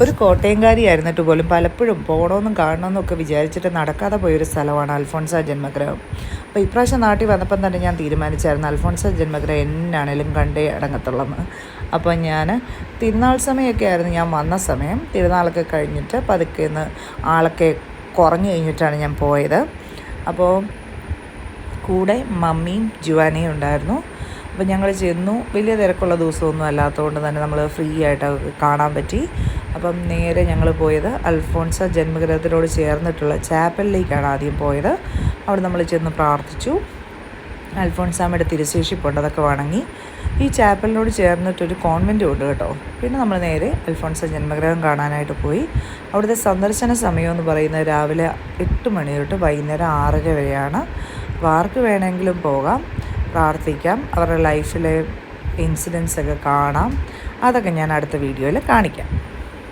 ഒരു കോട്ടയംകാരിയായിരുന്നിട്ട് പോലും പലപ്പോഴും പോകണമെന്നും കാണണമെന്നും ഒക്കെ വിചാരിച്ചിട്ട് നടക്കാതെ പോയൊരു സ്ഥലമാണ് അൽഫോൺസ ജന്മഗൃഹം. അപ്പോൾ ഇപ്രാവശ്യം നാട്ടിൽ വന്നപ്പം തന്നെ ഞാൻ തീരുമാനിച്ചായിരുന്നു അൽഫോൺസ ജന്മഗൃഹം എന്നാണേലും കണ്ടേ അടങ്ങത്തുള്ളെന്ന്. അപ്പോൾ ഞാൻ തിരുനാൾ സമയമൊക്കെ ആയിരുന്നു ഞാൻ വന്ന സമയം. തിരുനാളൊക്കെ കഴിഞ്ഞിട്ട് പതുക്കെ ആളൊക്കെ കുറഞ്ഞു കഴിഞ്ഞിട്ടാണ് ഞാൻ പോയത്. അപ്പോൾ കൂടെ മമ്മിയും ജുവാനയും ഉണ്ടായിരുന്നു. അപ്പോൾ ഞങ്ങൾ ചെന്നു. വലിയ തിരക്കുള്ള ദിവസമൊന്നും അല്ലാത്തതുകൊണ്ട് തന്നെ നമ്മൾ ഫ്രീ ആയിട്ട് കാണാൻ പറ്റി. അപ്പം നേരെ ഞങ്ങൾ പോയത് അൽഫോൺസ ജന്മഗൃഹത്തിനോട് ചേർന്നിട്ടുള്ള ചാപ്പലിലേക്കാണ് ആദ്യം പോയത്. അവിടെ നമ്മൾ ചെന്ന് പ്രാർത്ഥിച്ചു. അൽഫോൺസാമ്മയുടെ തിരുശേഷിപ്പുണ്ട്, അതൊക്കെ വണങ്ങി. ഈ ചാപ്പലിനോട് ചേർന്നിട്ടൊരു കോൺവെൻറ്റും ഉണ്ട് കേട്ടോ. പിന്നെ നമ്മൾ നേരെ അൽഫോൺസ ജന്മഗൃഹം കാണാനായിട്ട് പോയി. അവിടുത്തെ സന്ദർശന സമയമെന്ന് പറയുന്നത് രാവിലെ 8 മണി തൊട്ട് വൈകുന്നേരം 6:30 വരെയാണ്. അപ്പോൾ ആർക്ക് വേണമെങ്കിലും പോകാം, പ്രാർത്ഥിക്കാം, അവരുടെ ലൈഫിലെ ഇൻസിഡൻസൊക്കെ കാണാം. അതൊക്കെ ഞാൻ അടുത്ത വീഡിയോയിൽ കാണിക്കാം.